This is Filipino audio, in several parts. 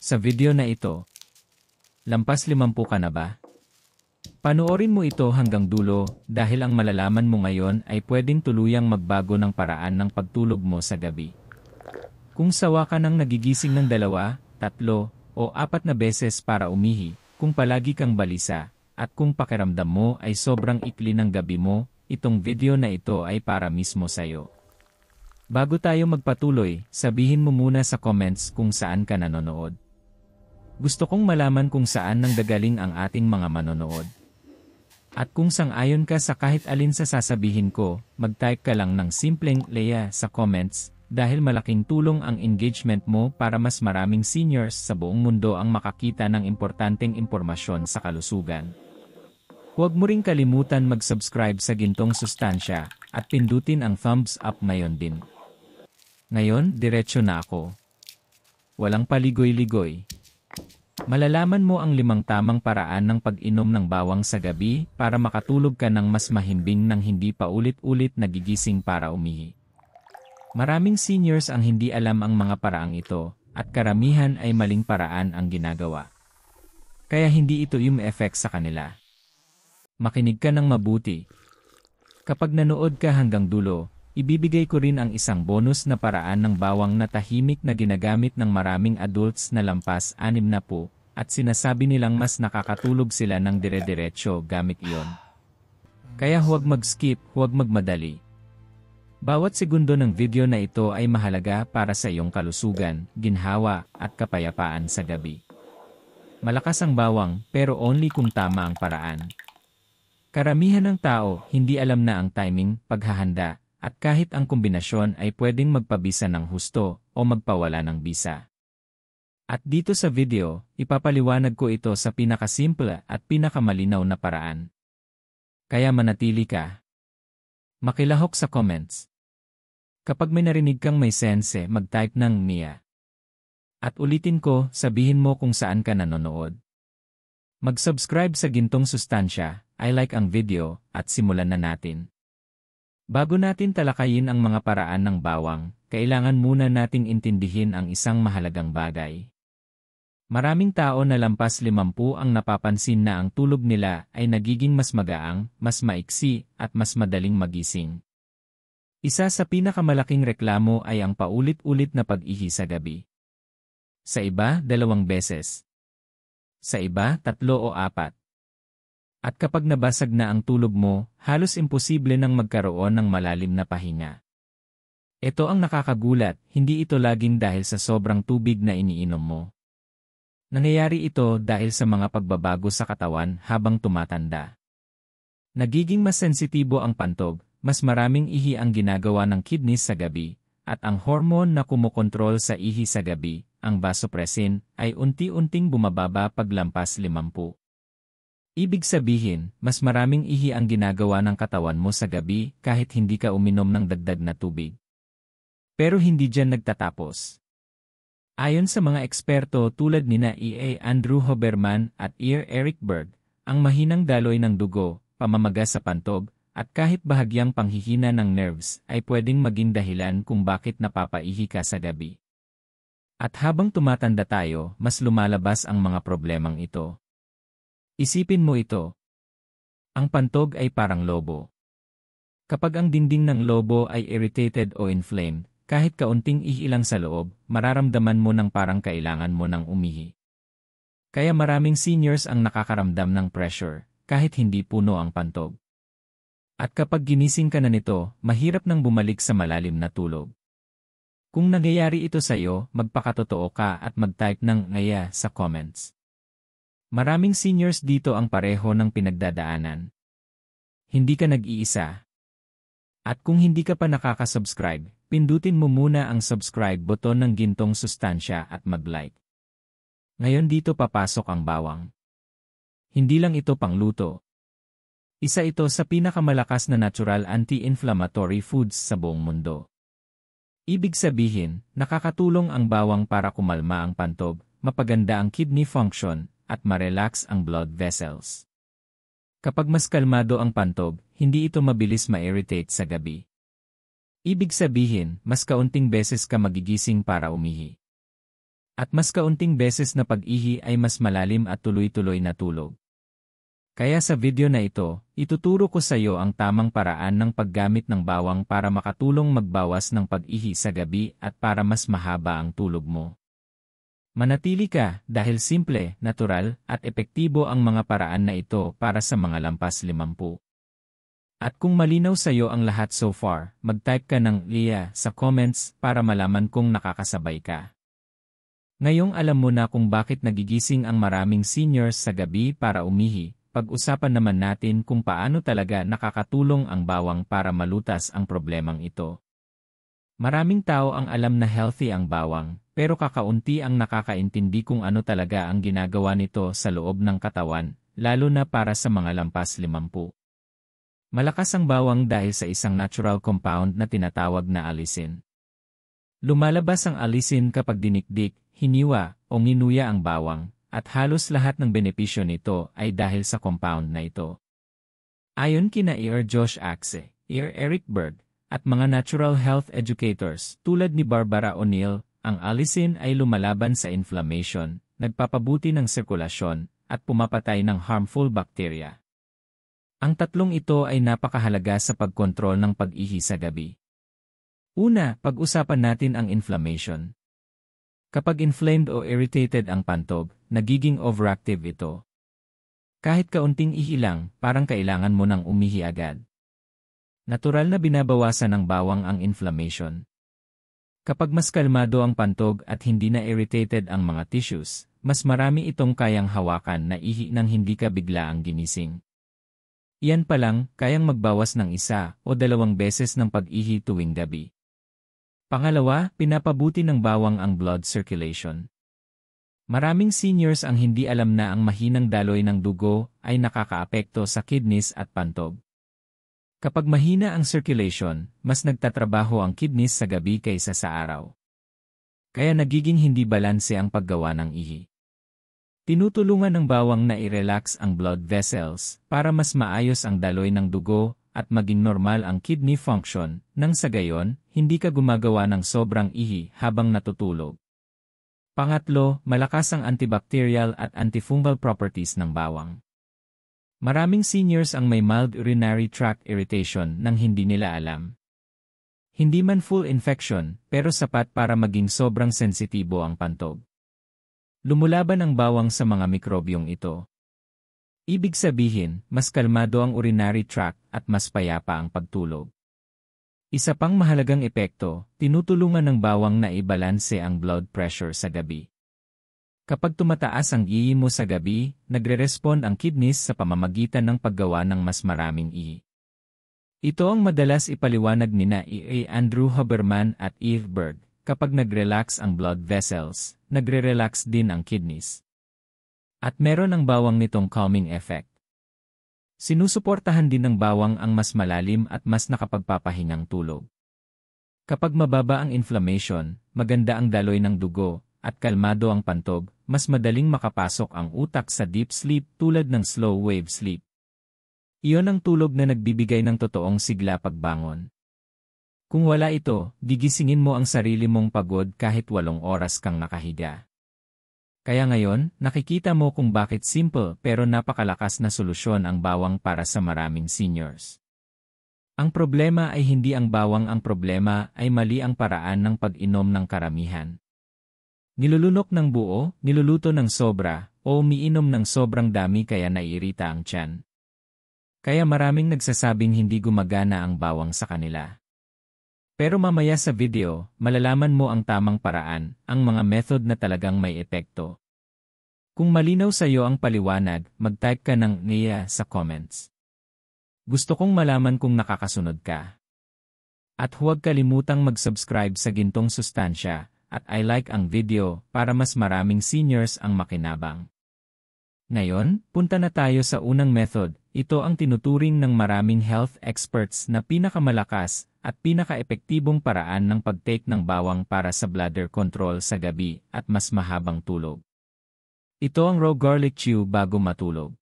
Sa video na ito, lampas 50 ka na ba? Panoorin mo ito hanggang dulo dahil ang malalaman mo ngayon ay pwedeng tuluyang magbago ng paraan ng pagtulog mo sa gabi. Kung sawa ka nang nagigising ng 2, 3, o 4 na beses para umihi, kung palagi kang balisa, at kung pakiramdam mo ay sobrang ikli ng gabi mo, itong video na ito ay para mismo sa'yo. Bago tayo magpatuloy, sabihin mo muna sa comments kung saan ka nanonood. Gusto kong malaman kung saan nanggagaling ang ating mga manonood. At kung sang-ayon ka sa kahit alin sa sasabihin ko, mag-type ka lang ng simpleng Leia sa comments dahil malaking tulong ang engagement mo para mas maraming seniors sa buong mundo ang makakita ng importanteng impormasyon sa kalusugan. Huwag mo ring kalimutan mag-subscribe sa Gintong Sustansya at pindutin ang thumbs up ngayon din. Ngayon, diretso na ako. Walang paligoy-ligoy. Malalaman mo ang 5 tamang paraan ng pag-inom ng bawang sa gabi para makatulog ka ng mas mahimbing nang hindi pa ulit-ulit nagigising para umihi. Maraming seniors ang hindi alam ang mga paraang ito, at karamihan ay maling paraan ang ginagawa. Kaya hindi ito yung effect sa kanila. Makinig ka ng mabuti. Kapag nanood ka hanggang dulo, ibibigay ko rin ang isang bonus na paraan ng bawang na tahimik na ginagamit ng maraming adults na lampas 60 at sinasabi nilang mas nakakatulog sila ng dire-diretso gamit iyon. Kaya huwag mag-skip, huwag magmadali. Bawat segundo ng video na ito ay mahalaga para sa iyong kalusugan, ginhawa, at kapayapaan sa gabi. Malakas ang bawang pero only kung tama ang paraan. Karamihan ng tao hindi alam na ang timing, paghahanda, at kahit ang kombinasyon ay pwedeng magpabisa ng husto o magpawala ng bisa. At dito sa video, ipapaliwanag ko ito sa pinakasimple at pinakamalinaw na paraan. Kaya manatili ka. Makilahok sa comments. Kapag may narinig kang may sense, mag-type ng Mia. At ulitin ko, sabihin mo kung saan ka nanonood. Mag-subscribe sa Gintong Sustansya, i-like ang video, at simulan na natin. Bago natin talakayin ang mga paraan ng bawang, kailangan muna nating intindihin ang isang mahalagang bagay. Maraming tao na lampas 50 ang napapansin na ang tulog nila ay nagiging mas magaang, mas maiksi, at mas madaling magising. Isa sa pinakamalaking reklamo ay ang paulit-ulit na pag-ihi sa gabi. Sa iba, 2 beses. Sa iba, 3 o 4. At kapag nabasag na ang tulog mo, halos imposible nang magkaroon ng malalim na pahinga. Ito ang nakakagulat, hindi ito laging dahil sa sobrang tubig na iniinom mo. Nangyayari ito dahil sa mga pagbabago sa katawan habang tumatanda. Nagiging mas sensitibo ang pantog, mas maraming ihi ang ginagawa ng kidneys sa gabi, at ang hormone na kumokontrol sa ihi sa gabi, ang vasopressin, ay unti-unting bumababa paglampas 50. Ibig sabihin, mas maraming ihi ang ginagawa ng katawan mo sa gabi kahit hindi ka uminom ng dagdag na tubig. Pero hindi dyan nagtatapos. Ayon sa mga eksperto tulad nina E.A. Andrew Huberman at Eric Berg, ang mahinang daloy ng dugo, pamamaga sa pantog, at kahit bahagyang panghihina ng nerves ay pwedeng maging dahilan kung bakit napapaihi ka sa gabi. At habang tumatanda tayo, mas lumalabas ang mga problemang ito. Isipin mo ito. Ang pantog ay parang lobo. Kapag ang dingding ng lobo ay irritated o inflamed, kahit kaunting ihi lang sa loob, mararamdaman mo ng parang kailangan mo ng umihi. Kaya maraming seniors ang nakakaramdam ng pressure, kahit hindi puno ang pantog. At kapag ginising ka na nito, mahirap nang bumalik sa malalim na tulog. Kung nangyayari ito sa iyo, magpakatotoo ka at mag-type ng ngaya sa comments. Maraming seniors dito ang pareho ng pinagdadaanan. Hindi ka nag-iisa. At kung hindi ka pa nakaka-subscribe, pindutin mo muna ang subscribe button ng Gintong Sustansya at mag-like. Ngayon dito papasok ang bawang. Hindi lang ito pangluto. Isa ito sa pinakamalakas na natural anti-inflammatory foods sa buong mundo. Ibig sabihin, nakakatulong ang bawang para kumalma ang pantog, mapaganda ang kidney function, at ma-relax ang blood vessels. Kapag mas kalmado ang pantog, hindi ito mabilis ma-irritate sa gabi. Ibig sabihin, mas kaunting beses ka magigising para umihi. At mas kaunting beses na pag-ihi ay mas malalim at tuloy-tuloy na tulog. Kaya sa video na ito, ituturo ko sa iyo ang tamang paraan ng paggamit ng bawang para makatulong magbawas ng pag-ihi sa gabi at para mas mahaba ang tulog mo. Manatili ka dahil simple, natural, at epektibo ang mga paraan na ito para sa mga lampas 50. At kung malinaw sa iyo ang lahat so far, mag-type ka ng "Lia" sa comments para malaman kung nakakasabay ka. Ngayong alam mo na kung bakit nagigising ang maraming seniors sa gabi para umihi, pag-usapan naman natin kung paano talaga nakakatulong ang bawang para malutas ang problemang ito. Maraming tao ang alam na healthy ang bawang, pero kakaunti ang nakakaintindi kung ano talaga ang ginagawa nito sa loob ng katawan, lalo na para sa mga lampas 50. Malakas ang bawang dahil sa isang natural compound na tinatawag na allicin. Lumalabas ang allicin kapag dinikdik, hiniwa, o nginuya ang bawang, at halos lahat ng benepisyo nito ay dahil sa compound na ito. Ayon kina Josh Axe, Eric Berg, at mga natural health educators tulad ni Barbara O'Neill, ang allicin ay lumalaban sa inflammation, nagpapabuti ng sirkulasyon, at pumapatay ng harmful bacteria. Ang tatlong ito ay napakahalaga sa pagkontrol ng pag-ihi sa gabi. Una, pag-usapan natin ang inflammation. Kapag inflamed o irritated ang pantog, nagiging overactive ito. Kahit kaunting ihi lang, parang kailangan mo nang umihi agad. Natural na binabawasan ng bawang ang inflammation. Kapag mas kalmado ang pantog at hindi na irritated ang mga tissues, mas marami itong kayang hawakan na ihi nang hindi ka bigla ang ginising. Iyan pa lang, kayang magbawas ng 1 o 2 beses ng pag-ihi tuwing gabi. Pangalawa, pinapabuti ng bawang ang blood circulation. Maraming seniors ang hindi alam na ang mahinang daloy ng dugo ay nakakaapekto sa kidneys at pantog. Kapag mahina ang circulation, mas nagtatrabaho ang kidneys sa gabi kaysa sa araw. Kaya nagiging hindi balanse ang paggawa ng ihi. Tinutulungan ng bawang na i-relax ang blood vessels para mas maayos ang daloy ng dugo at maging normal ang kidney function, nang sa gayon, hindi ka gumagawa ng sobrang ihi habang natutulog. Pangatlo, malakas ang antibacterial at antifungal properties ng bawang. Maraming seniors ang may mild urinary tract irritation nang hindi nila alam. Hindi man full infection, pero sapat para maging sobrang sensitibo ang pantog. Lumulaban ang bawang sa mga mikrobyong ito. Ibig sabihin, mas kalmado ang urinary tract at mas payapa ang pagtulog. Isa pang mahalagang epekto, tinutulungan ng bawang na ibalanse ang blood pressure sa gabi. Kapag tumataas ang ihi mo sa gabi, nagre-respond ang kidneys sa pamamagitan ng paggawa ng mas maraming ihi. Ito ang madalas ipaliwanag nina Andrew Huberman at Eve Berg, kapag nag-relax ang blood vessels, nagre-relax din ang kidneys. At meron ang bawang nitong calming effect. Sinusuportahan din ng bawang ang mas malalim at mas nakapagpapahingang tulog. Kapag mababa ang inflammation, maganda ang daloy ng dugo, at kalmado ang pantog, mas madaling makapasok ang utak sa deep sleep tulad ng slow wave sleep. Iyon ang tulog na nagbibigay ng totoong sigla pagbangon. Kung wala ito, gigisingin mo ang sarili mong pagod kahit 8 oras kang nakahiga. Kaya ngayon, nakikita mo kung bakit simple pero napakalakas na solusyon ang bawang para sa maraming seniors. Ang problema ay hindi ang bawang, ang problema ay mali ang paraan ng pag-inom ng karamihan. Nilulunok ng buo, niluluto ng sobra, o umiinom ng sobrang dami kaya naiirita ang tiyan. Kaya maraming nagsasabing hindi gumagana ang bawang sa kanila. Pero mamaya sa video, malalaman mo ang tamang paraan, ang mga method na talagang may epekto. Kung malinaw sa iyo ang paliwanag, mag-type ka ng "Nia" sa comments. Gusto kong malaman kung nakakasunod ka. At huwag kalimutang mag-subscribe sa gintong sustansya, at i-like ang video para mas maraming seniors ang makinabang. Ngayon, punta na tayo sa unang method. Ito ang tinuturing ng maraming health experts na pinakamalakas at pinaka-epektibong paraan ng pag-take ng bawang para sa bladder control sa gabi at mas mahabang tulog. Ito ang raw garlic chew bago matulog.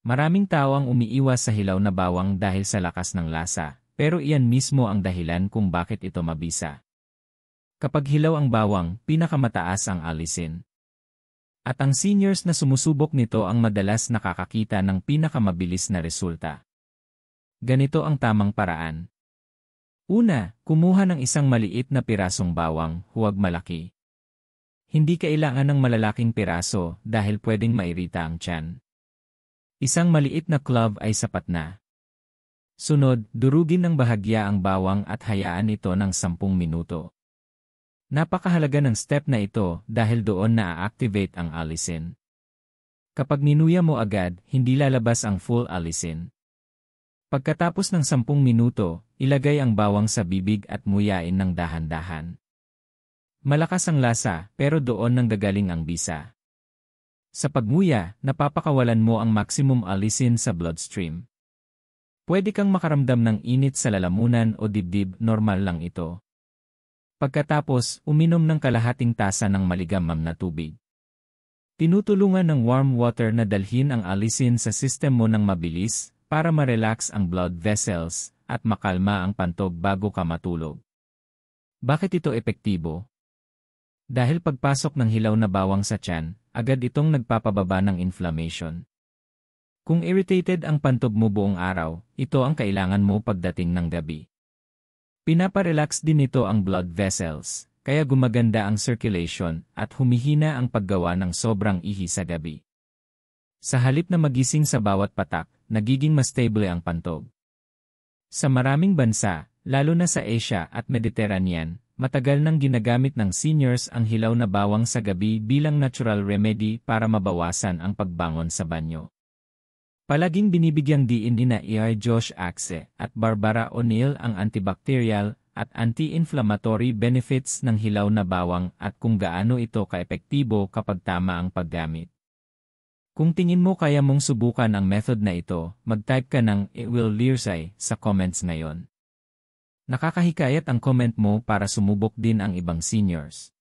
Maraming tao ang umiiwas sa hilaw na bawang dahil sa lakas ng lasa, pero iyan mismo ang dahilan kung bakit ito mabisa. Kapag hilaw ang bawang, pinakamataas ang alisin. At ang seniors na sumusubok nito ang madalas nakakakita ng pinakamabilis na resulta. Ganito ang tamang paraan. Una, kumuha ng isang maliit na pirasong bawang, huwag malaki. Hindi kailangan ng malalaking piraso dahil pwedeng mairita ang tiyan. Isang maliit na clove ay sapat na. Sunod, durugin ng bahagya ang bawang at hayaan ito ng 10 minuto. Napakahalaga ng step na ito dahil doon na-activate ang alisin. Kapag ninuya mo agad, hindi lalabas ang full alisin. Pagkatapos ng 10 minuto, ilagay ang bawang sa bibig at nguyain ng dahan-dahan. Malakas ang lasa, pero doon nang gagaling ang bisa. Sa pagnguya, napapakawalan mo ang maximum alisin sa bloodstream. Pwede kang makaramdam ng init sa lalamunan o dibdib, normal lang ito. Pagkatapos, uminom ng kalahating tasa ng maligamgam na tubig. Tinutulungan ng warm water na dalhin ang alisin sa sistem mo ng mabilis para ma-relax ang blood vessels at makalma ang pantog bago ka matulog. Bakit ito epektibo? Dahil pagpasok ng hilaw na bawang sa tiyan, agad itong nagpapababa ng inflammation. Kung irritated ang pantog mo buong araw, ito ang kailangan mo pagdating ng gabi. Pinaparelax din ito ang blood vessels, kaya gumaganda ang circulation at humihina ang paggawa ng sobrang ihi sa gabi. Sa halip na magising sa bawat patak, nagiging mas stable ang pantog. Sa maraming bansa, lalo na sa Asia at Mediterranean, matagal nang ginagamit ng seniors ang hilaw na bawang sa gabi bilang natural remedy para mabawasan ang pagbangon sa banyo. Palaging binibigyang diin ni Josh Axe at Barbara O'Neill ang antibacterial at anti-inflammatory benefits ng hilaw na bawang at kung gaano ito kaepektibo kapag tama ang paggamit. Kung tingin mo kaya mong subukan ang method na ito, mag-type ka ng "I will Lirsay" sa comments ngayon. Nakakahikayat ang comment mo para sumubok din ang ibang seniors.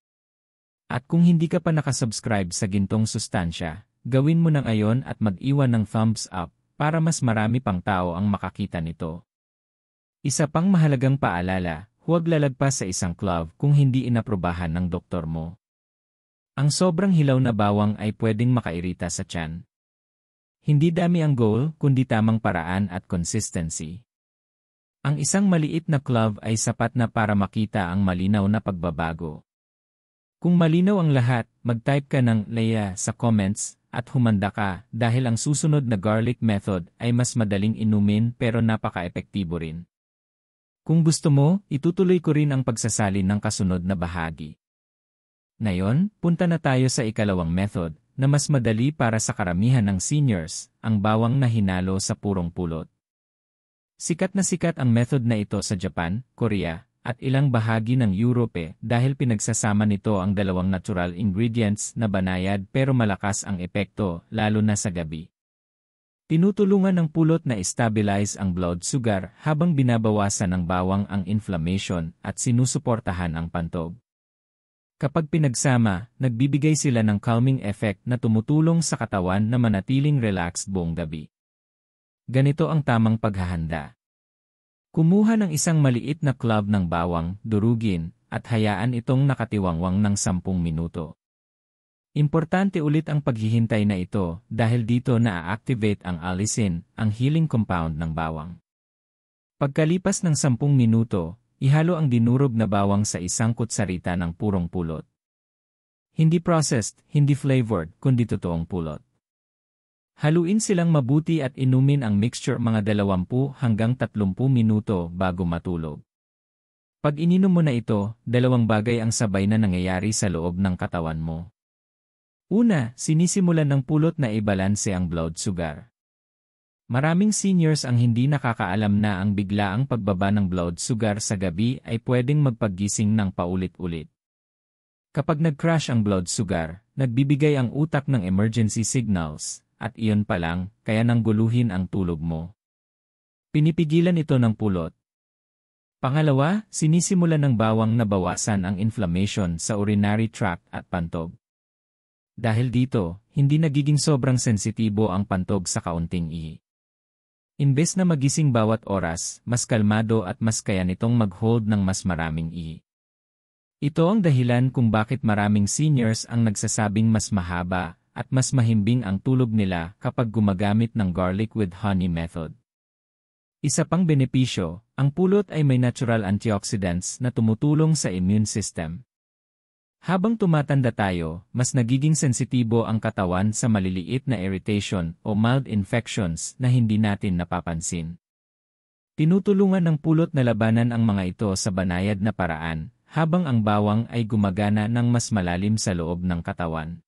At kung hindi ka pa nakasubscribe sa gintong sustansya, gawin mo na ngayon at mag-iwan ng thumbs up para mas marami pang tao ang makakita nito. Isa pang mahalagang paalala, huwag lalagpas sa isang clove kung hindi inaprobahan ng doktor mo. Ang sobrang hilaw na bawang ay pwedeng makairita sa tiyan. Hindi dami ang goal, kundi tamang paraan at consistency. Ang isang maliit na clove ay sapat na para makita ang malinaw na pagbabago. Kung malinaw ang lahat, mag-type ka ng "Leia" sa comments at humanda ka dahil ang susunod na garlic method ay mas madaling inumin pero napaka-epektibo rin. Kung gusto mo, itutuloy ko rin ang pagsasalin ng kasunod na bahagi. Ngayon, punta na tayo sa ikalawang method, na mas madali para sa karamihan ng seniors, ang bawang na hinalo sa purong pulot. Sikat ang method na ito sa Japan, Korea, at ilang bahagi ng Europe dahil pinagsasama nito ang dalawang natural ingredients na banayad pero malakas ang epekto, lalo na sa gabi. Tinutulungan ng pulot na stabilize ang blood sugar habang binabawasan ng bawang ang inflammation at sinusuportahan ang pantog. Kapag pinagsama, nagbibigay sila ng calming effect na tumutulong sa katawan na manatiling relaxed buong gabi. Ganito ang tamang paghahanda. Kumuha ng isang maliit na clove ng bawang, durugin, at hayaan itong nakatiwangwang ng 10 minuto. Importante ulit ang paghihintay na ito dahil dito na-activate ang alisin, ang healing compound ng bawang. Pagkalipas ng 10 minuto, ihalo ang dinurog na bawang sa isang kutsarita ng purong pulot. Hindi processed, hindi flavored, kundi totoong pulot. Haluin silang mabuti at inumin ang mixture mga 20 hanggang 30 minuto bago matulog. Pag ininom mo na ito, dalawang bagay ang sabay na nangyayari sa loob ng katawan mo. Una, sinisimulan ng pulot na ibalanse ang blood sugar. Maraming seniors ang hindi nakakaalam na ang biglaang pagbaba ng blood sugar sa gabi ay pwedeng magpagising ng paulit-ulit. Kapag nag-crash ang blood sugar, nagbibigay ang utak ng emergency signals, at iyon pa lang, kaya nang guluhin ang tulog mo. Pinipigilan ito ng pulot. Pangalawa, sinisimulan ng bawang na bawasan ang inflammation sa urinary tract at pantog. Dahil dito, hindi nagiging sobrang sensitibo ang pantog sa kaunting ihi. Imbes na magising bawat oras, mas kalmado at mas kaya nitong mag-hold ng mas maraming ihi. Ito ang dahilan kung bakit maraming seniors ang nagsasabing mas mahaba at mas mahimbing ang tulog nila kapag gumagamit ng garlic with honey method. Isa pang benepisyo, ang pulot ay may natural antioxidants na tumutulong sa immune system. Habang tumatanda tayo, mas nagiging sensitibo ang katawan sa maliliit na irritation o mild infections na hindi natin napapansin. Tinutulungan ng pulot na labanan ang mga ito sa banayad na paraan, habang ang bawang ay gumagana ng mas malalim sa loob ng katawan.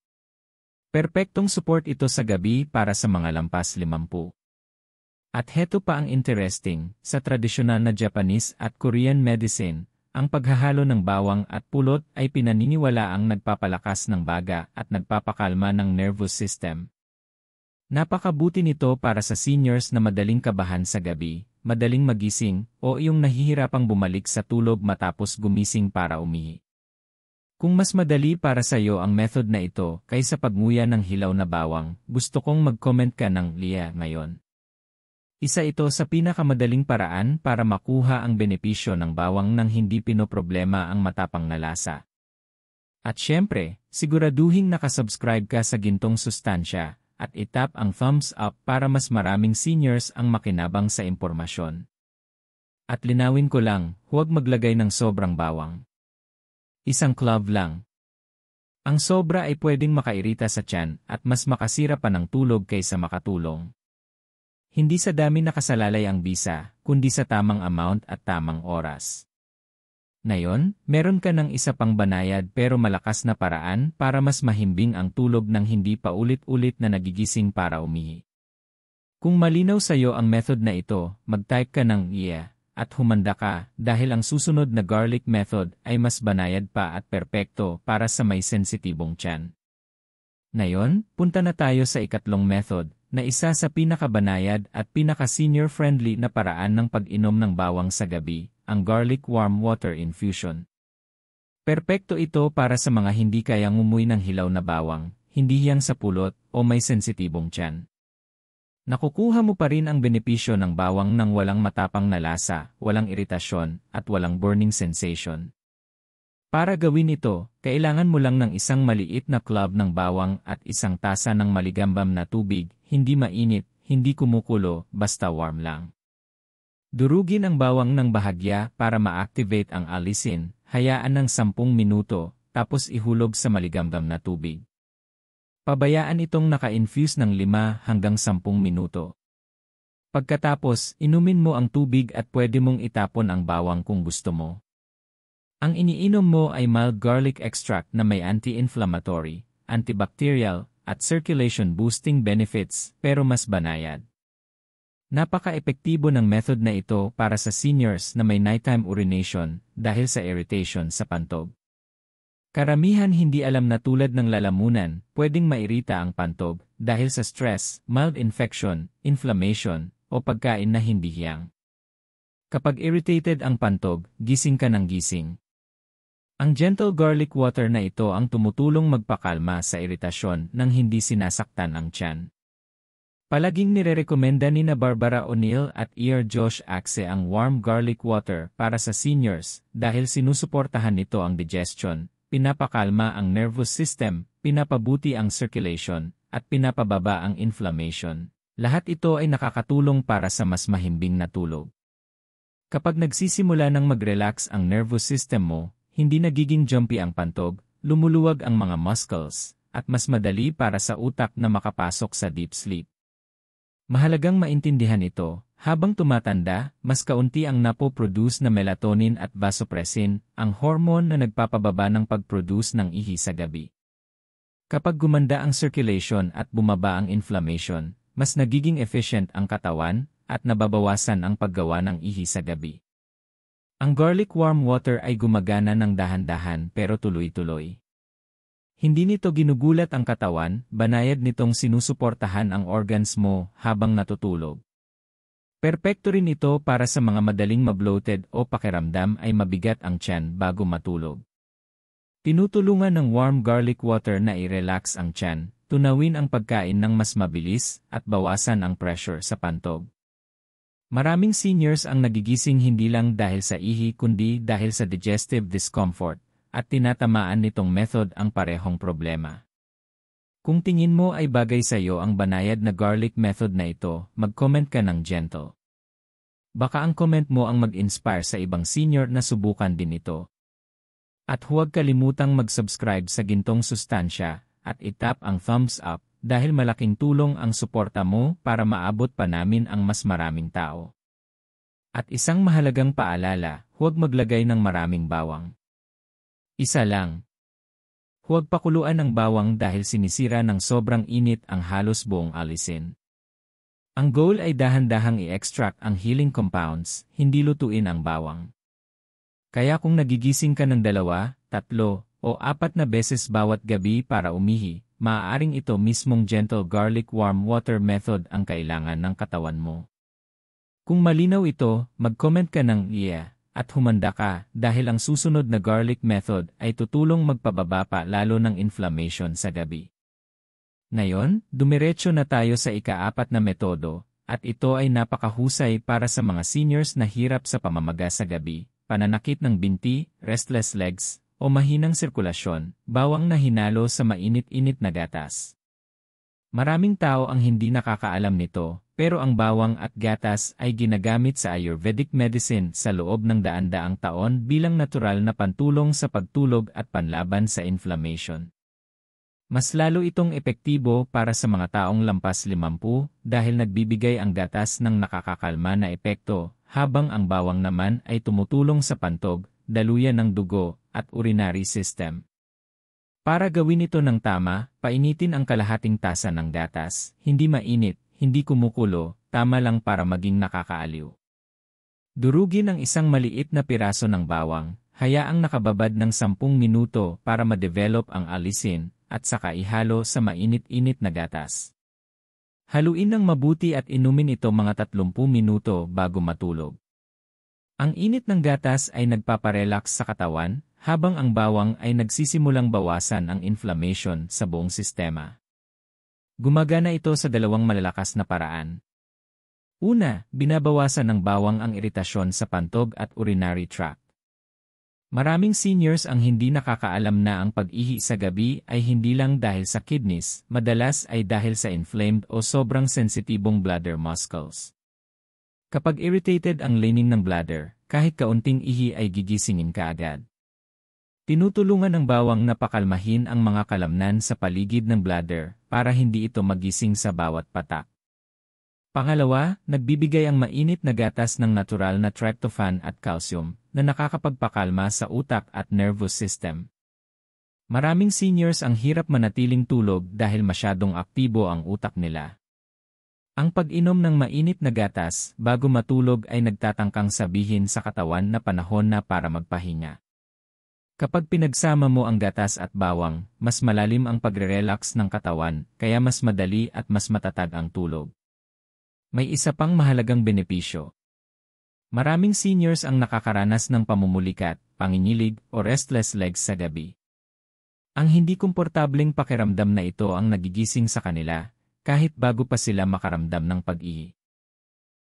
Perpektong support ito sa gabi para sa mga lampas 50. At heto pa ang interesting, sa tradisyonal na Japanese at Korean medicine, ang paghahalo ng bawang at pulot ay pinaniniwalaang nagpapalakas ng baga at nagpapakalma ng nervous system. Napakabuti nito para sa seniors na madaling kabahan sa gabi, madaling magising, o iyong nahihirapang bumalik sa tulog matapos gumising para umihi. Kung mas madali para sa iyo ang method na ito kaysa pagmuya ng hilaw na bawang, gusto kong mag-comment ka ng Lia ngayon. Isa ito sa pinakamadaling paraan para makuha ang benepisyo ng bawang nang hindi pinoproblema ang matapang na lasa. At syempre, siguraduhing nakasubscribe ka sa gintong sustansya at itap ang thumbs up para mas maraming seniors ang makinabang sa impormasyon. At linawin ko lang, huwag maglagay ng sobrang bawang. Isang clove lang. Ang sobra ay pwedeng makairita sa tiyan at mas makasira pa ng tulog kaysa makatulong. Hindi sa dami nakasalalay ang bisa, kundi sa tamang amount at tamang oras. Ngayon, meron ka ng isa pang banayad pero malakas na paraan para mas mahimbing ang tulog ng hindi pa ulit-ulit na nagigising para umihi. Kung malinaw sa iyo ang method na ito, mag-type ka ng yeah, at humanda ka dahil ang susunod na garlic method ay mas banayad pa at perpekto para sa may sensitibong tiyan. Ngayon, punta na tayo sa ikatlong method, na isa sa pinakabanayad at pinaka-senior-friendly na paraan ng pag-inom ng bawang sa gabi, ang garlic warm water infusion. Perpekto ito para sa mga hindi kayang umuy ng hilaw na bawang, hindi hiyang sa pulot o may sensitibong tiyan. Nakukuha mo pa rin ang benepisyo ng bawang ng walang matapang na lasa, walang iritasyon, at walang burning sensation. Para gawin ito, kailangan mo lang ng isang maliit na clove ng bawang at isang tasa ng maligambam na tubig, hindi mainit, hindi kumukulo, basta warm lang. Durugin ang bawang ng bahagya para ma-activate ang alisin, hayaan ng 10 minuto, tapos ihulog sa maligambam na tubig. Pabayaan itong naka-infuse ng 5 hanggang 10 minuto. Pagkatapos, inumin mo ang tubig at pwede mong itapon ang bawang kung gusto mo. Ang iniinom mo ay mild garlic extract na may anti-inflammatory, antibacterial, at circulation-boosting benefits pero mas banayad. Napaka-epektibo ng method na ito para sa seniors na may nighttime urination dahil sa irritation sa pantog. Karamihan hindi alam na tulad ng lalamunan, pwedeng mairita ang pantog dahil sa stress, mild infection, inflammation, o pagkain na hindi hiyang. Kapag irritated ang pantog, gising ka ng gising. Ang gentle garlic water na ito ang tumutulong magpakalma sa iritasyon nang hindi sinasaktan ang tiyan. Palaging nirerekomenda ni na Barbara O'Neill at Josh Axe ang warm garlic water para sa seniors dahil sinusuportahan nito ang digestion, pinapakalma ang nervous system, pinapabuti ang circulation, at pinapababa ang inflammation. Lahat ito ay nakakatulong para sa mas mahimbing na tulog. Kapag nagsisimula ng mag-relax ang nervous system mo, hindi nagiging jumpy ang pantog, lumuluwag ang mga muscles, at mas madali para sa utak na makapasok sa deep sleep. Mahalagang maintindihan ito, habang tumatanda, mas kaunti ang napoproduce na melatonin at vasopressin, ang hormone na nagpapababa ng pag-produce ng ihi sa gabi. Kapag gumanda ang circulation at bumaba ang inflammation, mas nagiging efficient ang katawan, at nababawasan ang paggawa ng ihi sa gabi. Ang garlic warm water ay gumagana ng dahan-dahan pero tuloy-tuloy. Hindi nito ginugulat ang katawan, banayad nitong sinusuportahan ang organs mo habang natutulog. Perpekto rin ito para sa mga madaling mabloated o pakiramdam ay mabigat ang tiyan bago matulog. Tinutulungan ng warm garlic water na i-relax ang tiyan, tunawin ang pagkain ng mas mabilis at bawasan ang pressure sa pantog. Maraming seniors ang nagigising hindi lang dahil sa ihi kundi dahil sa digestive discomfort, at tinatamaan nitong method ang parehong problema. Kung tingin mo ay bagay sa iyo ang banayad na garlic method na ito, mag-comment ka ng gentle. Baka ang comment mo ang mag-inspire sa ibang senior na subukan din ito. At huwag kalimutang mag-subscribe sa Gintong Sustansya at itap ang thumbs up dahil malaking tulong ang suporta mo para maabot pa namin ang mas maraming tao. At isang mahalagang paalala, huwag maglagay ng maraming bawang. Isa lang. Huwag pakuluan ang bawang dahil sinisira ng sobrang init ang halos buong alisin. Ang goal ay dahan-dahang i-extract ang healing compounds, hindi lutuin ang bawang. Kaya kung nagigising ka ng 2, 3, o 4 na beses bawat gabi para umihi, maaaring ito mismong gentle garlic warm water method ang kailangan ng katawan mo. Kung malinaw ito, mag-comment ka ng yeah, at humanda ka dahil ang susunod na garlic method ay tutulong magpababa pa lalo ng inflammation sa gabi. Ngayon, dumiretso na tayo sa ika-4 na metodo, at ito ay napakahusay para sa mga seniors na hirap sa pamamaga sa gabi, pananakit ng binti, restless legs, o mahinang sirkulasyon, bawang na hinalo sa mainit-init na gatas. Maraming tao ang hindi nakakaalam nito, pero ang bawang at gatas ay ginagamit sa Ayurvedic medicine sa loob ng daan-daang taon bilang natural na pantulong sa pagtulog at panlaban sa inflammation. Mas lalo itong epektibo para sa mga taong lampas 50 dahil nagbibigay ang gatas ng nakakakalma na epekto, habang ang bawang naman ay tumutulong sa pantog, daluyan ng dugo, at urinary system. Para gawin ito ng tama, painitin ang kalahating tasa ng gatas, hindi mainit, hindi kumukulo, tama lang para maging nakakaaliw. Durugin ang isang maliit na piraso ng bawang, hayaang nakababad ng 10 minuto para ma-develop ang alisin, at saka ihalo sa mainit-init na gatas. Haluin ng mabuti at inumin ito mga 30 minuto bago matulog. Ang init ng gatas ay nagpaparelax sa katawan, habang ang bawang ay nagsisimulang bawasan ang inflammation sa buong sistema. Gumagana ito sa 2 malalakas na paraan. Una, binabawasan ng bawang ang iritasyon sa pantog at urinary tract. Maraming seniors ang hindi nakakaalam na ang pag-ihi sa gabi ay hindi lang dahil sa kidneys, madalas ay dahil sa inflamed o sobrang sensitibong bladder muscles. Kapag irritated ang lining ng bladder, kahit kaunting ihi ay gigisingin ka agad. Tinutulungan ng bawang na pakalmahin ang mga kalamnan sa paligid ng bladder para hindi ito magising sa bawat patak. Pangalawa, nagbibigay ang mainit na gatas ng natural na tryptophan at calcium na nakakapagpakalma sa utak at nervous system. Maraming seniors ang hirap manatiling tulog dahil masyadong aktibo ang utak nila. Ang pag-inom ng mainit na gatas bago matulog ay nagtatangkang sabihin sa katawan na panahon na para magpahinga. Kapag pinagsama mo ang gatas at bawang, mas malalim ang pagre-relax ng katawan, kaya mas madali at mas matatag ang tulog. May isa pang mahalagang benepisyo. Maraming seniors ang nakakaranas ng pamumulikat, pangingilig, o restless legs sa gabi. Ang hindi komportableng pakiramdam na ito ang nagigising sa kanila, kahit bago pa sila makaramdam ng pag-ihi.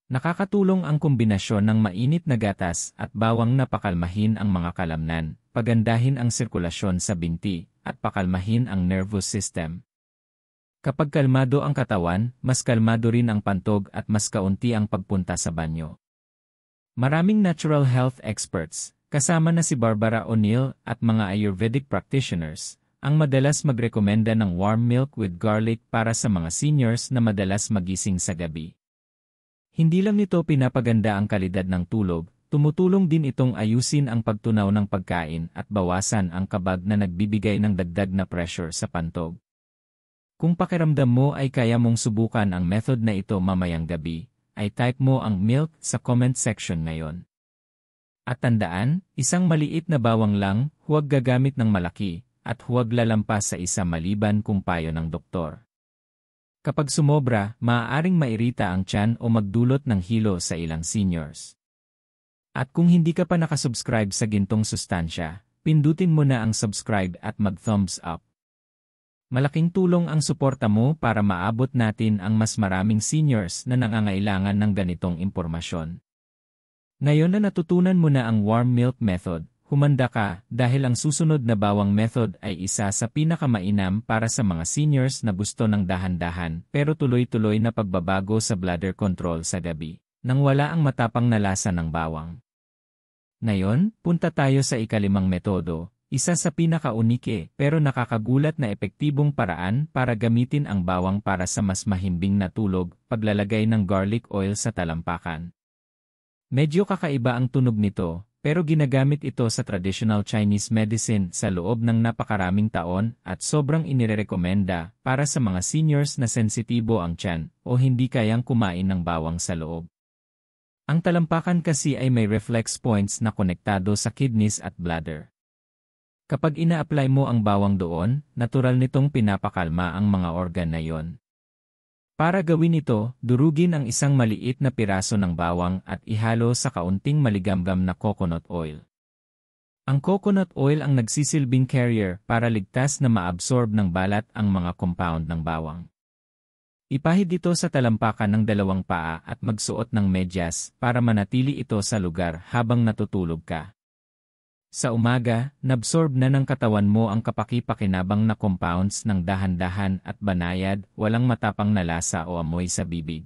Nakakatulong ang kombinasyon ng mainit na gatas at bawang na pakalmahin ang mga kalamnan, pagandahin ang sirkulasyon sa binti, at pakalmahin ang nervous system. Kapag kalmado ang katawan, mas kalmado rin ang pantog at mas kaunti ang pagpunta sa banyo. Maraming natural health experts, kasama na si Barbara O'Neill at mga Ayurvedic practitioners, ang madalas magrekomenda ng warm milk with garlic para sa mga seniors na madalas magising sa gabi. Hindi lang nito pinapaganda ang kalidad ng tulog, tumutulong din itong ayusin ang pagtunaw ng pagkain at bawasan ang kabag na nagbibigay ng dagdag na pressure sa pantog. Kung pakiramdam mo ay kaya mong subukan ang method na ito mamayang gabi, ay type mo ang milk sa comment section ngayon. At tandaan, isang maliit na bawang lang, huwag gagamit ng malaki, at huwag lalampas sa isa maliban kung payo ng doktor. Kapag sumobra, maaaring mairita ang tiyan o magdulot ng hilo sa ilang seniors. At kung hindi ka pa nakasubscribe sa Gintong Sustansya, pindutin mo na ang subscribe at mag-thumbs up. Malaking tulong ang suporta mo para maabot natin ang mas maraming seniors na nangangailangan ng ganitong impormasyon. Ngayon na natutunan mo na ang warm milk method, humanda ka dahil ang susunod na bawang method ay isa sa pinakamainam para sa mga seniors na gusto ng dahan-dahan pero tuloy-tuloy na pagbabago sa bladder control sa gabi, nang wala ang matapang na lasa ng bawang. Ngayon, punta tayo sa ikalimang metodo, isa sa pinakaunike pero nakakagulat na epektibong paraan para gamitin ang bawang para sa mas mahimbing na tulog, paglalagay ng garlic oil sa talampakan. Medyo kakaiba ang tunog nito, pero ginagamit ito sa traditional Chinese medicine sa loob ng napakaraming taon at sobrang inirekomenda para sa mga seniors na sensitibo ang tiyan o hindi kayang kumain ng bawang sa loob. Ang talampakan kasi ay may reflex points na konektado sa kidneys at bladder. Kapag ina-apply mo ang bawang doon, natural nitong pinapakalma ang mga organ na yon. Para gawin ito, durugin ang isang maliit na piraso ng bawang at ihalo sa kaunting maligamgam na coconut oil. Ang coconut oil ang nagsisilbing carrier para ligtas na maabsorb ng balat ang mga compound ng bawang. Ipahid ito sa talampakan ng dalawang paa at magsuot ng medyas para manatili ito sa lugar habang natutulog ka. Sa umaga, nabsorb na ng katawan mo ang kapaki-pakinabang na compounds ng dahan-dahan at banayad, walang matapang na lasa o amoy sa bibig.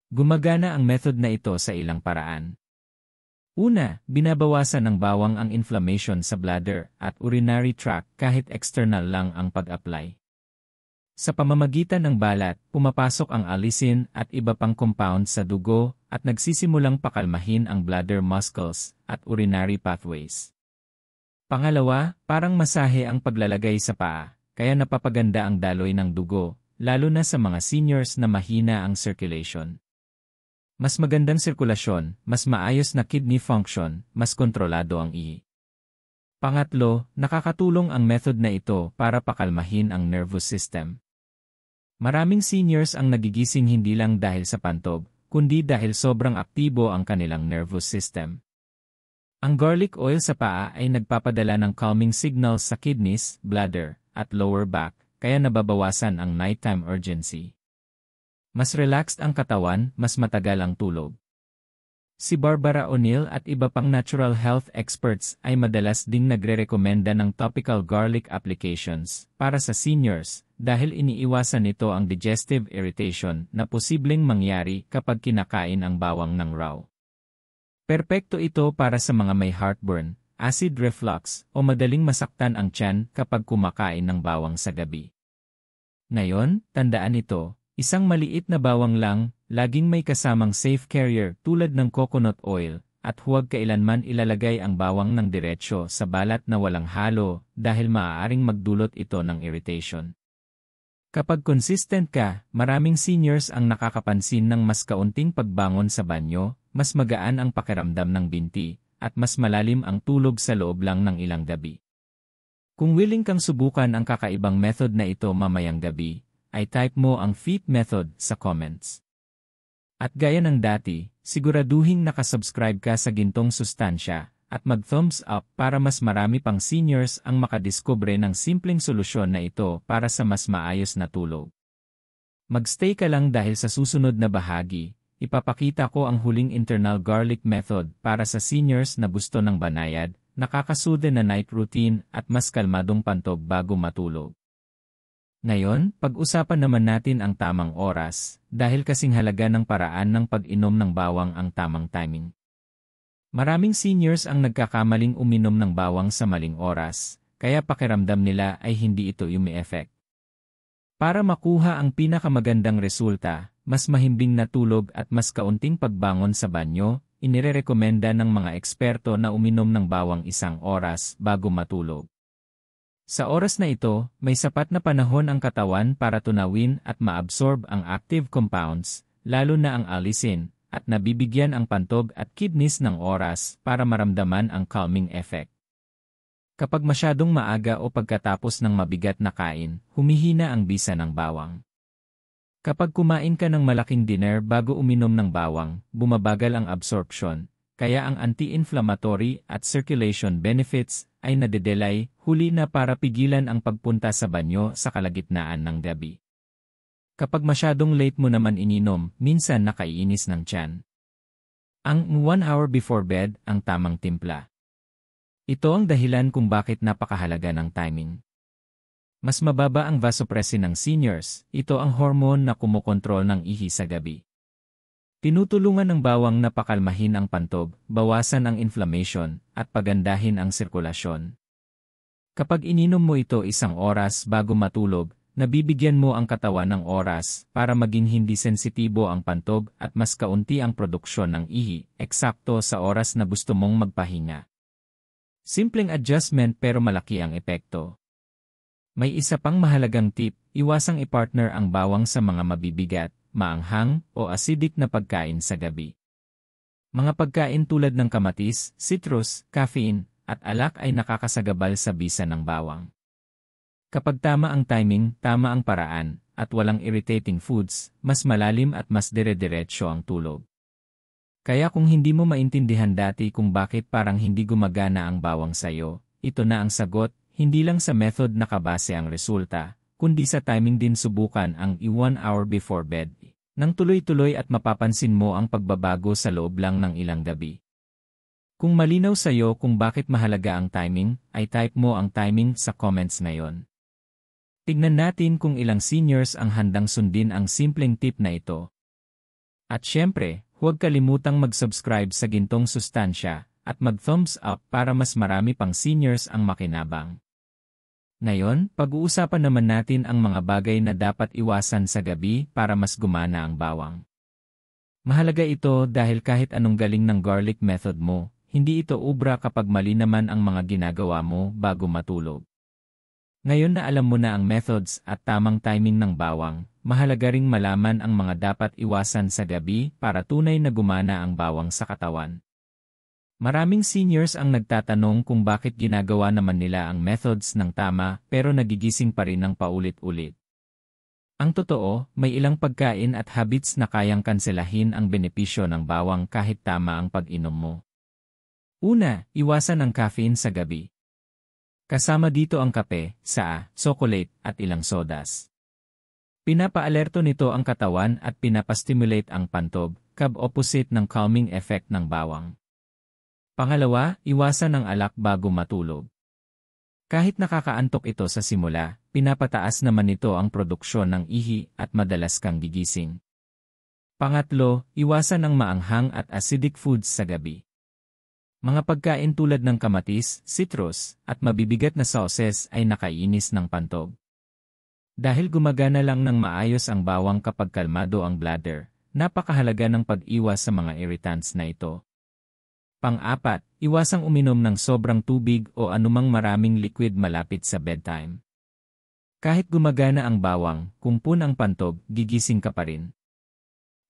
Gumagana ang method na ito sa ilang paraan. Una, binabawasan ng bawang ang inflammation sa bladder at urinary tract kahit external lang ang pag-apply. Sa pamamagitan ng balat, pumapasok ang allicin at iba pang compounds sa dugo at nagsisimulang pakalmahin ang bladder muscles at urinary pathways. Pangalawa, parang masahe ang paglalagay sa paa, kaya napapaganda ang daloy ng dugo, lalo na sa mga seniors na mahina ang circulation. Mas magandang sirkulasyon, mas maayos na kidney function, mas kontrolado ang ihi. Pangatlo, nakakatulong ang method na ito para pakalmahin ang nervous system. Maraming seniors ang nagigising hindi lang dahil sa pantog, kundi dahil sobrang aktibo ang kanilang nervous system. Ang garlic oil sa paa ay nagpapadala ng calming signals sa kidneys, bladder, at lower back, kaya nababawasan ang nighttime urgency. Mas relaxed ang katawan, mas matagal ang tulog. Si Barbara O'Neill at iba pang natural health experts ay madalas ding nagre-rekomenda ng topical garlic applications para sa seniors dahil iniiwasan nito ang digestive irritation na posibleng mangyari kapag kinakain ang bawang ng raw. Perpekto ito para sa mga may heartburn, acid reflux o madaling masaktan ang tiyan kapag kumakain ng bawang sa gabi. Ngayon, tandaan ito, isang maliit na bawang lang, laging may kasamang safe carrier tulad ng coconut oil, at huwag kailanman ilalagay ang bawang ng diretsyo sa balat na walang halo dahil maaaring magdulot ito ng irritation. Kapag consistent ka, maraming seniors ang nakakapansin ng mas kaunting pagbangon sa banyo, mas magaan ang pakiramdam ng binti, at mas malalim ang tulog sa loob lang ng ilang gabi. Kung willing kang subukan ang kakaibang method na ito mamayang gabi, ay type mo ang FEET method sa comments. At gaya ng dati, siguraduhing nakasubscribe ka sa gintong sustansya at mag-thumbs up para mas marami pang seniors ang makadiskubre ng simpleng solusyon na ito para sa mas maayos na tulog. Magstay ka lang dahil sa susunod na bahagi, ipapakita ko ang huling internal garlic method para sa seniors na gusto ng banayad, nakakasude na night routine at mas kalmadong pantog bago matulog. Ngayon, pag-usapan naman natin ang tamang oras, dahil kasing halaga ng paraan ng pag-inom ng bawang ang tamang timing. Maraming seniors ang nagkakamaling uminom ng bawang sa maling oras, kaya pakiramdam nila ay hindi ito umi-effect. Para makuha ang pinakamagandang resulta, mas mahimbing na tulog at mas kaunting pagbangon sa banyo, inirerekomenda ng mga eksperto na uminom ng bawang 1 oras bago matulog. Sa oras na ito, may sapat na panahon ang katawan para tunawin at maabsorb ang active compounds, lalo na ang allicin, at nabibigyan ang pantog at kidneys ng oras para maramdaman ang calming effect. Kapag masyadong maaga o pagkatapos ng mabigat na kain, humihina ang bisa ng bawang. Kapag kumain ka ng malaking dinner bago uminom ng bawang, bumabagal ang absorption, kaya ang anti-inflammatory at circulation benefits ay nadedelay, huli na para pigilan ang pagpunta sa banyo sa kalagitnaan ng gabi. Kapag masyadong late mo naman ininom, minsan nakaiinis ng tiyan. Ang 1 hour before bed ang tamang timpla. Ito ang dahilan kung bakit napakahalaga ng timing. Mas mababa ang vasopressin ng seniors, ito ang hormone na kumokontrol ng ihi sa gabi. Tinutulungan ng bawang na pakalmahin ang pantog, bawasan ang inflammation, at pagandahin ang sirkulasyon. Kapag ininom mo ito 1 oras bago matulog, nabibigyan mo ang katawan ng oras para maging hindi sensitibo ang pantog at mas kaunti ang produksyon ng ihi, eksakto sa oras na gusto mong magpahinga. Simpleng adjustment pero malaki ang epekto. May isa pang mahalagang tip, iwasang i-partner ang bawang sa mga mabibigat, maanghang, o acidic na pagkain sa gabi. Mga pagkain tulad ng kamatis, citrus, caffeine, at alak ay nakakasagabal sa bisa ng bawang. Kapag tama ang timing, tama ang paraan, at walang irritating foods, mas malalim at mas dire-diretso ang tulog. Kaya kung hindi mo maintindihan dati kung bakit parang hindi gumagana ang bawang sayo, ito na ang sagot. Hindi lang sa method nakabase ang resulta, kundi sa timing din subukan ang 1 hour before bed. Nang tuloy-tuloy at mapapansin mo ang pagbabago sa loob lang ng ilang gabi. Kung malinaw sa iyo kung bakit mahalaga ang timing, ay type mo ang timing sa comments ngayon. Tignan natin kung ilang seniors ang handang sundin ang simpleng tip na ito. At syempre, huwag kalimutang mag-subscribe sa Gintong Sustansya at mag-thumbs up para mas marami pang seniors ang makinabang. Ngayon, pag-uusapan naman natin ang mga bagay na dapat iwasan sa gabi para mas gumana ang bawang. Mahalaga ito dahil kahit anong galing ng garlic method mo, hindi ito ubra kapag mali naman ang mga ginagawa mo bago matulog. Ngayon na alam mo na ang methods at tamang timing ng bawang, mahalaga ring malaman ang mga dapat iwasan sa gabi para tunay na gumana ang bawang sa katawan. Maraming seniors ang nagtatanong kung bakit ginagawa naman nila ang methods ng tama pero nagigising pa rin ng paulit-ulit. Ang totoo, may ilang pagkain at habits na kayang kanselahin ang benepisyo ng bawang kahit tama ang pag-inom mo. Una, iwasan ang caffeine sa gabi. Kasama dito ang kape, saa, chocolate, at ilang sodas. Pinapaalerto nito ang katawan at pinapastimulate ang pantog, opposite ng calming effect ng bawang. Pangalawa, iwasan ang alak bago matulog. Kahit nakakaantok ito sa simula, pinapataas naman nito ang produksyon ng ihi at madalas kang gigising. Pangatlo, iwasan ang maanghang at acidic foods sa gabi. Mga pagkain tulad ng kamatis, citrus, at mabibigat na sauces ay nakainis ng pantog. Dahil gumagana lang ng maayos ang bawang kapag kalmado ang bladder, napakahalaga ng pag-iwas sa mga irritants na ito. Pang-apat, iwasang uminom ng sobrang tubig o anumang maraming liquid malapit sa bedtime. Kahit gumagana ang bawang, kumpun ang pantog, gigising ka pa rin.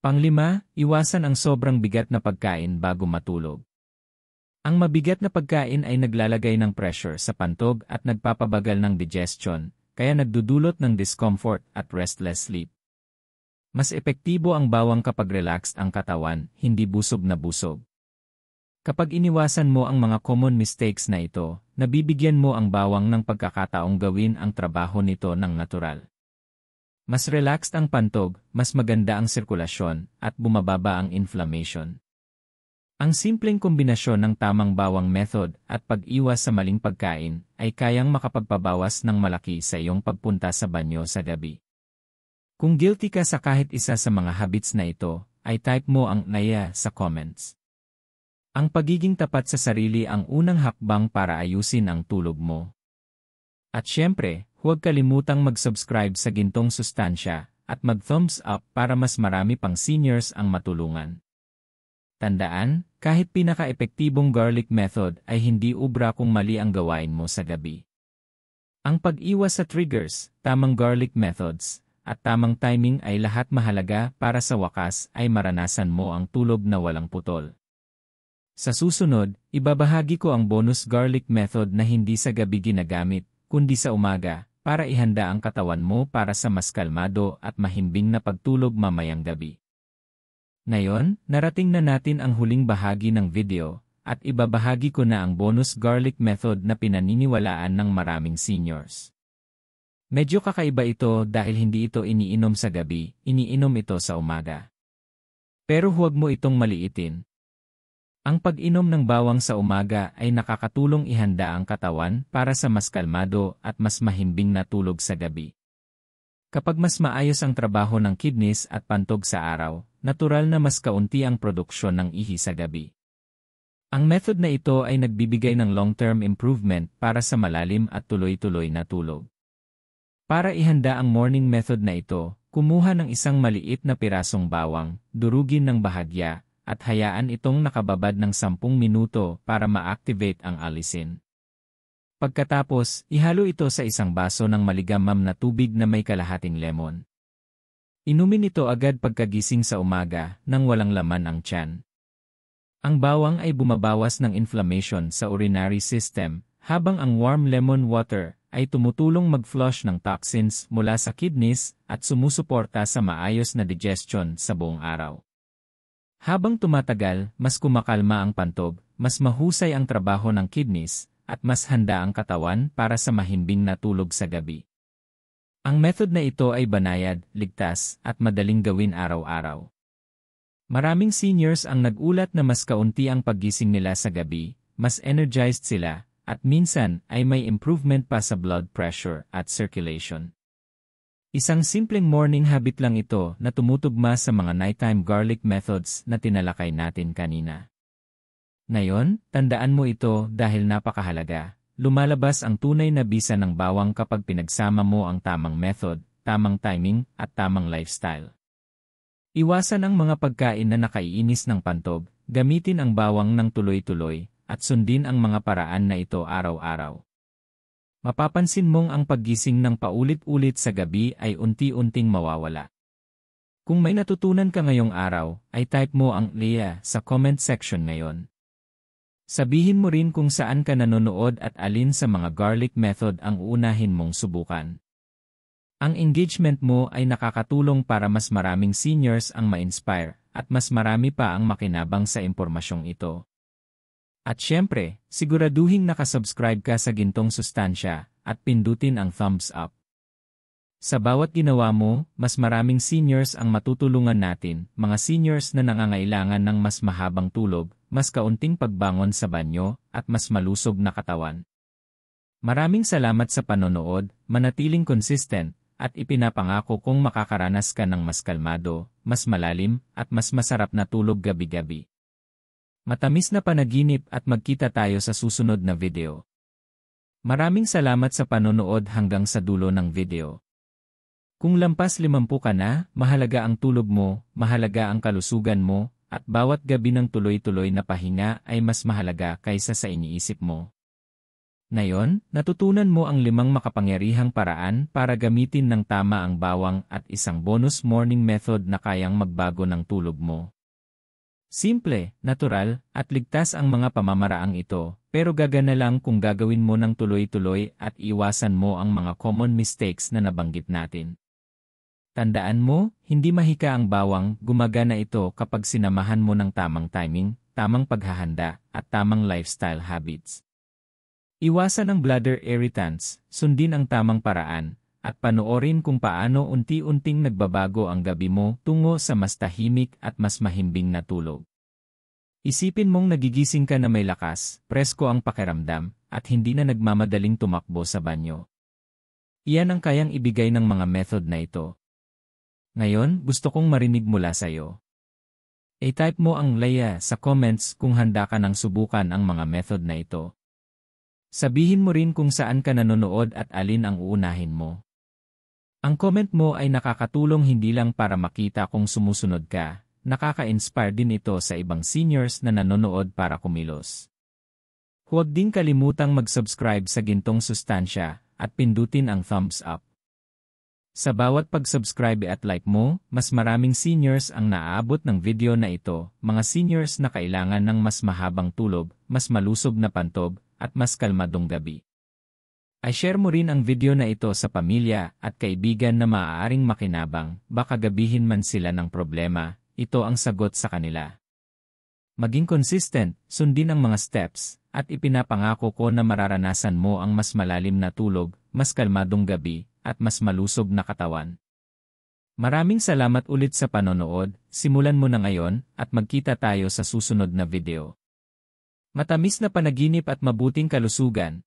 Pang-lima, iwasan ang sobrang bigat na pagkain bago matulog. Ang mabigat na pagkain ay naglalagay ng pressure sa pantog at nagpapabagal ng digestion, kaya nagdudulot ng discomfort at restless sleep. Mas epektibo ang bawang kapag relaxed ang katawan, hindi busog na busog. Kapag iniwasan mo ang mga common mistakes na ito, nabibigyan mo ang bawang ng pagkakataong gawin ang trabaho nito ng natural. Mas relaxed ang pantog, mas maganda ang sirkulasyon, at bumababa ang inflammation. Ang simpleng kombinasyon ng tamang bawang method at pag-iwas sa maling pagkain ay kayang makapagpabawas ng malaki sa iyong pagpunta sa banyo sa gabi. Kung guilty ka sa kahit isa sa mga habits na ito, ay type mo ang "naya" sa comments. Ang pagiging tapat sa sarili ang unang hakbang para ayusin ang tulog mo. At syempre, huwag kalimutang mag-subscribe sa Gintong Sustansya at mag-thumbs up para mas marami pang seniors ang matulungan. Tandaan, kahit pinaka-epektibong garlic method ay hindi ubra kung mali ang gawain mo sa gabi. Ang pag-iwas sa triggers, tamang garlic methods, at tamang timing ay lahat mahalaga para sa wakas ay maranasan mo ang tulog na walang putol. Sa susunod, ibabahagi ko ang bonus garlic method na hindi sa gabi ginagamit, kundi sa umaga, para ihanda ang katawan mo para sa mas kalmado at mahimbing na pagtulog mamayang gabi. Ngayon, narating na natin ang huling bahagi ng video, at ibabahagi ko na ang bonus garlic method na pinaniniwalaan ng maraming seniors. Medyo kakaiba ito dahil hindi ito iniinom sa gabi, iniinom ito sa umaga. Pero huwag mo itong maliitin. Ang pag-inom ng bawang sa umaga ay nakakatulong ihanda ang katawan para sa mas kalmado at mas mahimbing na tulog sa gabi. Kapag mas maayos ang trabaho ng kidneys at pantog sa araw, natural na mas kaunti ang produksyon ng ihi sa gabi. Ang method na ito ay nagbibigay ng long-term improvement para sa malalim at tuloy-tuloy na tulog. Para ihanda ang morning method na ito, kumuha ng isang maliit na pirasong bawang, durugin ng bahagya, at hayaan itong nakababad ng 10 minuto para ma-activate ang alisin. Pagkatapos, ihalo ito sa isang baso ng maligamgam na tubig na may kalahating lemon. Inumin ito agad pagkagising sa umaga nang walang laman ang tiyan. Ang bawang ay bumabawas ng inflammation sa urinary system, habang ang warm lemon water ay tumutulong mag-flush ng toxins mula sa kidneys at sumusuporta sa maayos na digestion sa buong araw. Habang tumatagal, mas kumakalma ang pantog, mas mahusay ang trabaho ng kidneys, at mas handa ang katawan para sa mahimbing na tulog sa gabi. Ang method na ito ay banayad, ligtas, at madaling gawin araw-araw. Maraming seniors ang nag-ulat na mas kaunti ang paggising nila sa gabi, mas energized sila, at minsan ay may improvement pa sa blood pressure at circulation. Isang simpleng morning habit lang ito na tumutugma sa mga nighttime garlic methods na tinalakay natin kanina. Ngayon, tandaan mo ito dahil napakahalaga. Lumalabas ang tunay na bisa ng bawang kapag pinagsama mo ang tamang method, tamang timing, at tamang lifestyle. Iwasan ang mga pagkain na nakaiinis ng pantog, gamitin ang bawang ng tuloy-tuloy, at sundin ang mga paraan na ito araw-araw. Mapapansin mong ang paggising ng paulit-ulit sa gabi ay unti-unting mawawala. Kung may natutunan ka ngayong araw, ay type mo ang "Leah" sa comment section ngayon. Sabihin mo rin kung saan ka nanonood at alin sa mga garlic method ang uunahin mong subukan. Ang engagement mo ay nakakatulong para mas maraming seniors ang ma-inspire at mas marami pa ang makinabang sa impormasyong ito. At syempre, siguraduhin nakasubscribe ka sa Gintong Sustansya at pindutin ang thumbs up. Sa bawat ginawa mo, mas maraming seniors ang matutulungan natin, mga seniors na nangangailangan ng mas mahabang tulog, mas kaunting pagbangon sa banyo, at mas malusog na katawan. Maraming salamat sa panonood, manatiling consistent, at ipinapangako kong makakaranas ka ng mas kalmado, mas malalim, at mas masarap na tulog gabi-gabi. Matamis na panaginip at magkita tayo sa susunod na video. Maraming salamat sa panonood hanggang sa dulo ng video. Kung lampas 50 ka na, mahalaga ang tulog mo, mahalaga ang kalusugan mo, at bawat gabi ng tuloy-tuloy na pahinga ay mas mahalaga kaysa sa iniisip mo. Ngayon, natutunan mo ang 5 makapangyarihang paraan para gamitin ng tama ang bawang at isang bonus morning method na kayang magbago ng tulog mo. Simple, natural, at ligtas ang mga pamamaraang ito, pero gagana lang kung gagawin mo ng tuloy-tuloy at iwasan mo ang mga common mistakes na nabanggit natin. Tandaan mo, hindi mahika ang bawang, gumagana ito kapag sinamahan mo ng tamang timing, tamang paghahanda, at tamang lifestyle habits. Iwasan ang bladder irritants, sundin ang tamang paraan, at panoorin kung paano unti-unting nagbabago ang gabi mo tungo sa mas tahimik at mas mahimbing na tulog. Isipin mong nagigising ka na may lakas, presko ang pakiramdam, at hindi na nagmamadaling tumakbo sa banyo. Iyan ang kayang ibigay ng mga method na ito. Ngayon, gusto kong marinig mula sa iyo. I-type mo ang "Leah" sa comments kung handa ka nang subukan ang mga method na ito. Sabihin mo rin kung saan ka nanonood at alin ang uunahin mo. Ang comment mo ay nakakatulong hindi lang para makita kung sumusunod ka, nakaka-inspire din ito sa ibang seniors na nanonood para kumilos. Huwag din kalimutang mag-subscribe sa Gintong Sustansya at pindutin ang thumbs up. Sa bawat pag-subscribe at like mo, mas maraming seniors ang naaabot ng video na ito, mga seniors na kailangan ng mas mahabang tulog, mas malusog na pantog, at mas kalmadong gabi. I-share mo rin ang video na ito sa pamilya at kaibigan na maaaring makinabang, baka gabihin man sila ng problema, ito ang sagot sa kanila. Maging consistent, sundin ang mga steps, at ipinapangako ko na mararanasan mo ang mas malalim na tulog, mas kalmadong gabi, at mas malusog na katawan. Maraming salamat ulit sa panonood, simulan mo na ngayon, at magkita tayo sa susunod na video. Matamis na panaginip at mabuting kalusugan.